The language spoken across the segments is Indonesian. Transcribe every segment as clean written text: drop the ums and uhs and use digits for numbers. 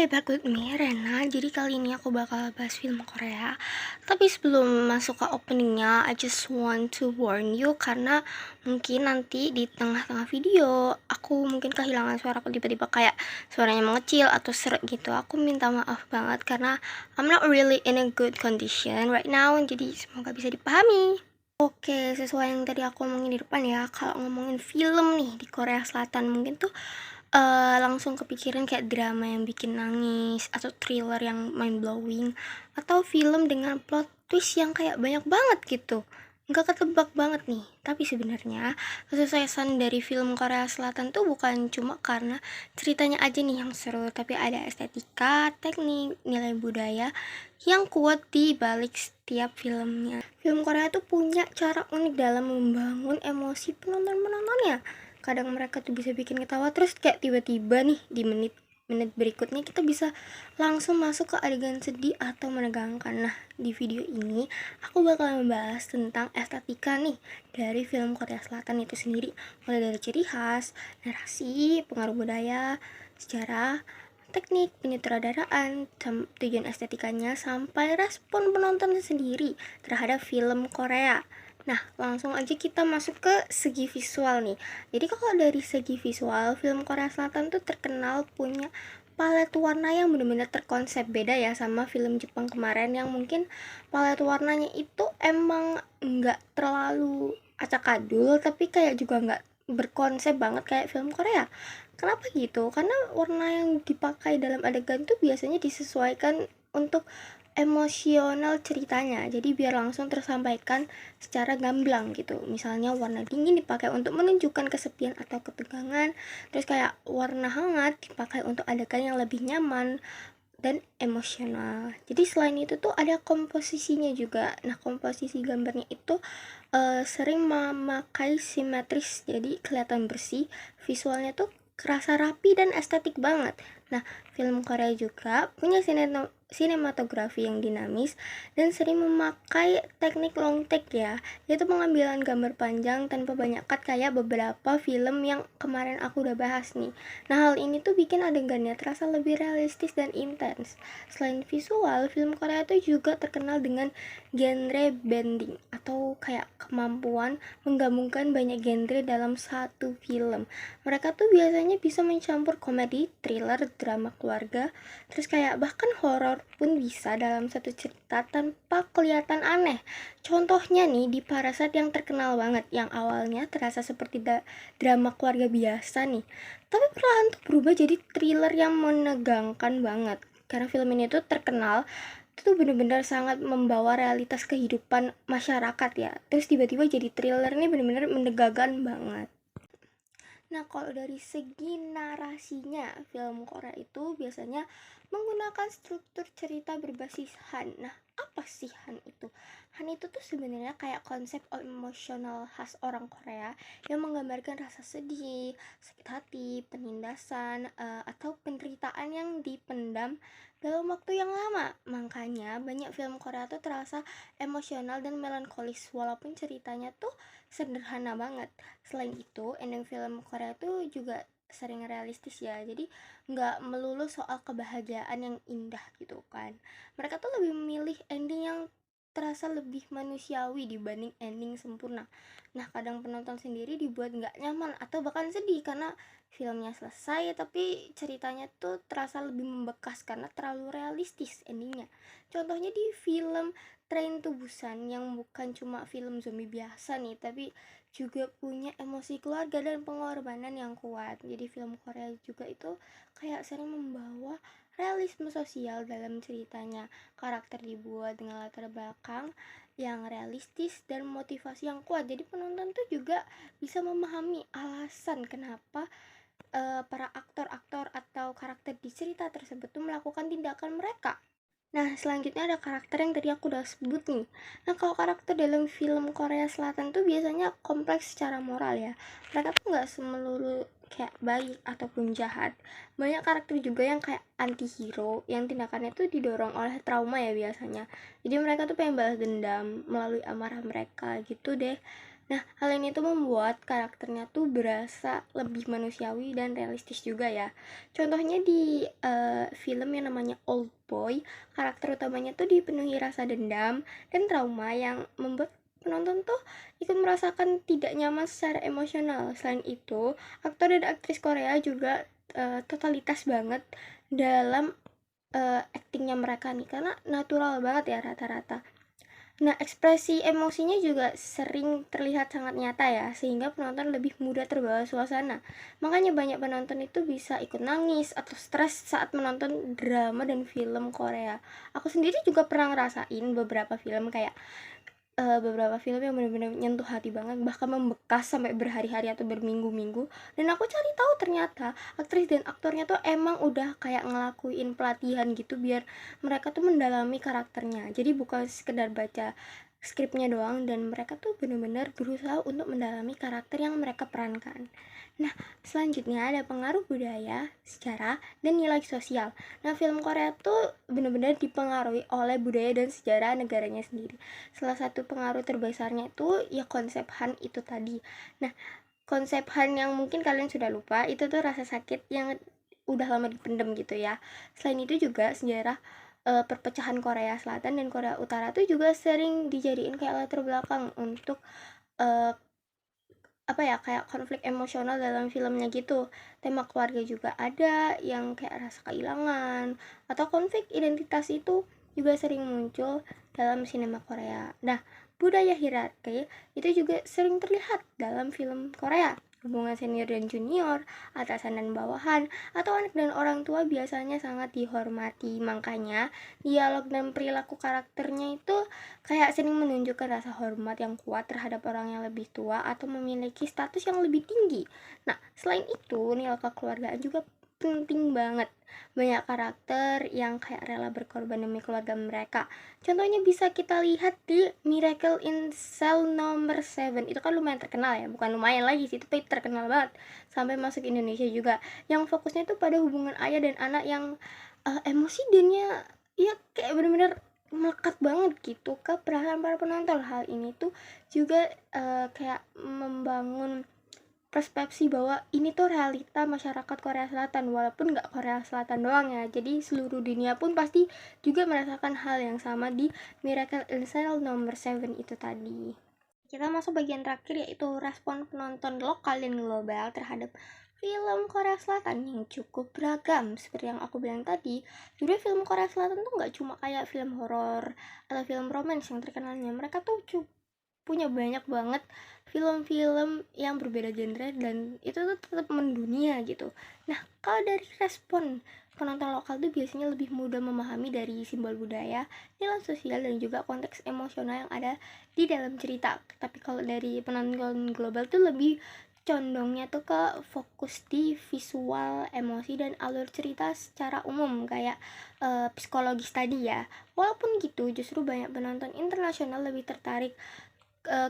Back with me, Rena. Jadi kali ini aku bakal bahas film Korea. Tapi sebelum masuk ke openingnya, I just want to warn you karena mungkin nanti di tengah-tengah video aku mungkin kehilangan suara, aku tiba-tiba kayak suaranya mengecil atau seret gitu. Aku minta maaf banget karena I'm not really in a good condition right now. Jadi semoga bisa dipahami. Oke, sesuai yang tadi aku omongin di depan ya, kalau ngomongin film nih di Korea Selatan mungkin tuh langsung kepikiran kayak drama yang bikin nangis, atau thriller yang mind blowing, atau film dengan plot twist yang kayak banyak banget gitu. Nggak ketebak banget nih. Tapi sebenarnya kesuksesan dari film Korea Selatan tuh bukan cuma karena ceritanya aja nih yang seru, tapi ada estetika, teknik, nilai budaya yang kuat di balik setiap filmnya. Film Korea tuh punya cara unik dalam membangun emosi penonton-penontonnya. Kadang mereka tuh bisa bikin ketawa, terus kayak tiba-tiba nih di menit berikutnya kita bisa langsung masuk ke adegan sedih atau menegangkan. Nah, di video ini aku bakal membahas tentang estetika nih dari film Korea Selatan itu sendiri, mulai dari ciri khas, narasi, pengaruh budaya, sejarah, teknik penyutradaraan, tujuan estetikanya, sampai respon penonton sendiri terhadap film Korea. Nah, langsung aja kita masuk ke segi visual nih. Jadi kalau dari segi visual, film Korea Selatan tuh terkenal punya palet warna yang benar-benar terkonsep, beda ya sama film Jepang kemarin yang mungkin palet warnanya itu emang nggak terlalu acak-adul, tapi kayak juga nggak berkonsep banget kayak film Korea. Kenapa gitu? Karena warna yang dipakai dalam adegan tuh biasanya disesuaikan untuk emosional ceritanya, jadi biar langsung tersampaikan secara gamblang gitu. Misalnya warna dingin dipakai untuk menunjukkan kesepian atau ketegangan, terus kayak warna hangat dipakai untuk adegan yang lebih nyaman dan emosional. Jadi selain itu tuh ada komposisinya juga. Nah, komposisi gambarnya itu sering memakai simetris, jadi kelihatan bersih, visualnya tuh kerasa rapi dan estetik banget. Nah, film Korea juga punya sinematografi yang dinamis dan sering memakai teknik long take ya, yaitu pengambilan gambar panjang tanpa banyak cut kayak beberapa film yang kemarin aku udah bahas nih. Nah, hal ini tuh bikin adegannya terasa lebih realistis dan intens. Selain visual, film Korea tuh juga terkenal dengan genre bending atau kayak kemampuan menggabungkan banyak genre dalam satu film. Mereka tuh biasanya bisa mencampur komedi, thriller, drama keluarga, terus kayak bahkan horor pun bisa dalam satu cerita tanpa kelihatan aneh. Contohnya nih di Parasite yang terkenal banget, yang awalnya terasa seperti drama keluarga biasa nih, tapi perlahan tuh berubah jadi thriller yang menegangkan banget. Karena film ini tuh terkenal itu tuh bener-bener sangat membawa realitas kehidupan masyarakat ya, terus tiba-tiba jadi thriller nih bener-bener menegangkan banget. Nah, kalau dari segi narasinya, film Korea itu biasanya menggunakan struktur cerita berbasis Han. Nah, apa sih Han itu? Han itu tuh sebenarnya kayak konsep emosional khas orang Korea yang menggambarkan rasa sedih, sakit hati, penindasan, atau penderitaan yang dipendam dalam waktu yang lama. Makanya banyak film Korea tuh terasa emosional dan melankolis walaupun ceritanya tuh sederhana banget. Selain itu, ending film Korea tuh juga sering realistis ya, jadi nggak melulu soal kebahagiaan yang indah gitu kan. Mereka tuh lebih memilih ending yang terasa lebih manusiawi dibanding ending sempurna. Nah, kadang penonton sendiri dibuat nggak nyaman atau bahkan sedih karena filmnya selesai tapi ceritanya tuh terasa lebih membekas karena terlalu realistis endingnya. Contohnya di film Train to Busan yang bukan cuma film zombie biasa nih, tapi juga punya emosi keluarga dan pengorbanan yang kuat. Jadi film Korea juga itu kayak sering membawa realisme sosial dalam ceritanya. Karakter dibuat dengan latar belakang yang realistis dan motivasi yang kuat. Jadi penonton tuh juga bisa memahami alasan kenapa para aktor-aktor atau karakter di cerita tersebut tuh melakukan tindakan mereka. Nah, selanjutnya ada karakter yang tadi aku udah sebut nih. Nah, kalau karakter dalam film Korea Selatan tuh biasanya kompleks secara moral ya. Mereka tuh nggak semelulu kayak baik ataupun jahat. Banyak karakter juga yang kayak anti-hero, yang tindakannya tuh didorong oleh trauma ya biasanya. Jadi mereka tuh pengen balas dendam melalui amarah mereka gitu deh. Nah, hal ini tuh membuat karakternya tuh berasa lebih manusiawi dan realistis juga ya. Contohnya di film yang namanya Old Boy, karakter utamanya tuh dipenuhi rasa dendam dan trauma yang membuat penonton tuh ikut merasakan tidak nyaman secara emosional. Selain itu, aktor dan aktris Korea juga totalitas banget dalam aktingnya mereka nih, karena natural banget ya rata-rata. Nah, ekspresi emosinya juga sering terlihat sangat nyata ya, sehingga penonton lebih mudah terbawa suasana. Makanya banyak penonton itu bisa ikut nangis atau stres saat menonton drama dan film Korea. Aku sendiri juga pernah ngerasain beberapa film kayak beberapa film yang benar-benar nyentuh hati banget, bahkan membekas sampai berhari-hari atau berminggu-minggu. Dan aku cari tahu ternyata aktris dan aktornya tuh emang udah kayak ngelakuin pelatihan gitu biar mereka tuh mendalami karakternya. Jadi bukan sekedar baca skripnya doang, dan mereka tuh benar-benar berusaha untuk mendalami karakter yang mereka perankan. Nah, selanjutnya ada pengaruh budaya, sejarah, dan nilai sosial. Nah, film Korea tuh benar-benar dipengaruhi oleh budaya dan sejarah negaranya sendiri. Salah satu pengaruh terbesarnya itu ya konsep Han itu tadi. Nah, konsep Han yang mungkin kalian sudah lupa itu tuh rasa sakit yang udah lama dipendam gitu ya. Selain itu juga sejarah perpecahan Korea Selatan dan Korea Utara tuh juga sering dijadiin kayak latar belakang untuk uh, apa ya, kayak konflik emosional dalam filmnya gitu. Tema keluarga juga ada yang kayak rasa kehilangan atau konflik identitas itu juga sering muncul dalam sinema Korea. Nah, budaya hierarki itu juga sering terlihat dalam film Korea. Hubungan senior dan junior, atasan dan bawahan, atau anak dan orang tua biasanya sangat dihormati. Makanya dialog dan perilaku karakternya itu kayak sering menunjukkan rasa hormat yang kuat terhadap orang yang lebih tua atau memiliki status yang lebih tinggi. Nah, selain itu, nilai kekeluargaan juga penting banget. Banyak karakter yang kayak rela berkorban demi keluarga mereka. Contohnya bisa kita lihat di Miracle in Cell nomor 7. Itu kan lumayan terkenal ya, bukan lumayan lagi sih, tapi terkenal banget sampai masuk Indonesia juga. Yang fokusnya itu pada hubungan ayah dan anak yang emosi dan ya kayak bener-bener melekat banget gitu ke perasaan para penonton. Hal ini tuh juga kayak membangun persepsi bahwa ini tuh realita masyarakat Korea Selatan, walaupun nggak Korea Selatan doang ya, jadi seluruh dunia pun pasti juga merasakan hal yang sama di Miracle in Cell nomor 7 itu tadi. Kita masuk bagian terakhir, yaitu respon penonton lokal dan global terhadap film Korea Selatan yang cukup beragam. Seperti yang aku bilang tadi, jadi film Korea Selatan tuh nggak cuma kayak film horor atau film romance yang terkenalnya. Mereka tuh punya banyak banget film-film yang berbeda genre, dan itu tuh tetap mendunia gitu. Nah, kalau dari respon penonton lokal tuh biasanya lebih mudah memahami dari simbol budaya, nilai sosial, dan juga konteks emosional yang ada di dalam cerita. Tapi kalau dari penonton global tuh lebih condongnya tuh ke fokus di visual, emosi, dan alur cerita secara umum kayak psikologis tadi ya. Walaupun gitu, justru banyak penonton internasional lebih tertarik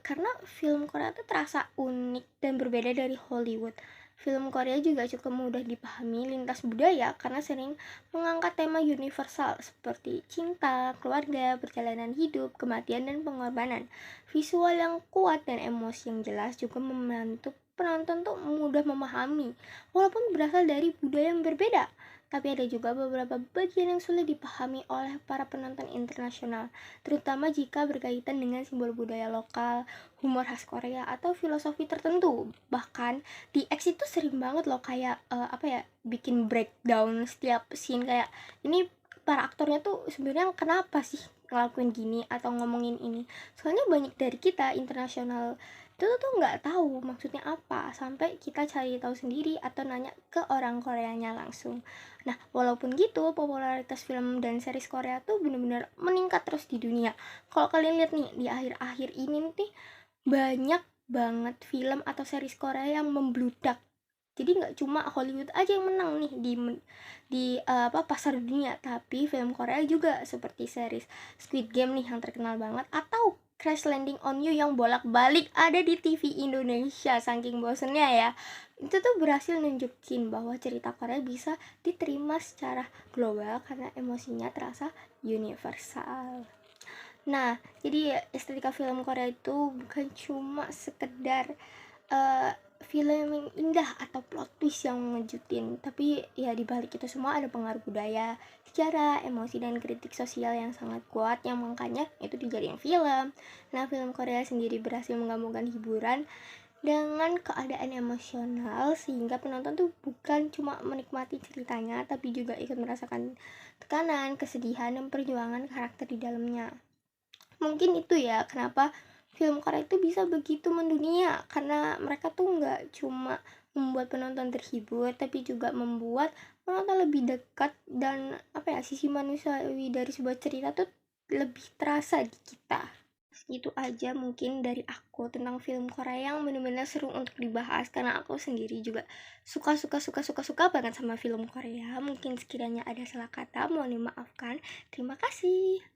karena film Korea tuh terasa unik dan berbeda dari Hollywood. Film Korea juga cukup mudah dipahami lintas budaya karena sering mengangkat tema universal seperti cinta, keluarga, perjalanan hidup, kematian, dan pengorbanan. Visual yang kuat dan emosi yang jelas juga membantu penonton tuh mudah memahami walaupun berasal dari budaya yang berbeda. Tapi ada juga beberapa bagian yang sulit dipahami oleh para penonton internasional, terutama jika berkaitan dengan simbol budaya lokal, humor khas Korea, atau filosofi tertentu. Bahkan di X itu sering banget loh kayak bikin breakdown setiap scene, kayak ini para aktornya tuh sebenarnya kenapa sih ngelakuin gini atau ngomongin ini. Soalnya banyak dari kita internasional itu tuh nggak tahu maksudnya apa, sampai kita cari tahu sendiri atau nanya ke orang Koreanya langsung. Nah, walaupun gitu, popularitas film dan series Korea tuh bener-bener meningkat terus di dunia. Kalau kalian lihat nih, di akhir-akhir ini nih, banyak banget film atau series Korea yang membludak. Jadi nggak cuma Hollywood aja yang menang nih di pasar dunia, tapi film Korea juga seperti series Squid Game nih yang terkenal banget, atau Crash Landing on You yang bolak-balik ada di TV Indonesia saking bosennya ya. Itu tuh berhasil nunjukin bahwa cerita Korea bisa diterima secara global karena emosinya terasa universal. Nah, jadi estetika film Korea itu bukan cuma sekedar eh, film yang indah atau plot twist yang ngejutin, tapi ya di balik itu semua ada pengaruh budaya, sejarah, emosi dan kritik sosial yang sangat kuat yang makanya itu dijadiin film. Nah, film Korea sendiri berhasil menggabungkan hiburan dengan keadaan emosional sehingga penonton tuh bukan cuma menikmati ceritanya tapi juga ikut merasakan tekanan, kesedihan, dan perjuangan karakter di dalamnya. Mungkin itu ya kenapa film Korea itu bisa begitu mendunia, karena mereka tuh nggak cuma membuat penonton terhibur tapi juga membuat penonton lebih dekat, dan apa ya, sisi manusiawi dari sebuah cerita tuh lebih terasa di kita. Itu aja mungkin dari aku tentang film Korea yang benar-benar seru untuk dibahas, karena aku sendiri juga suka banget sama film Korea. Mungkin sekiranya ada salah kata mohon dimaafkan. Terima kasih.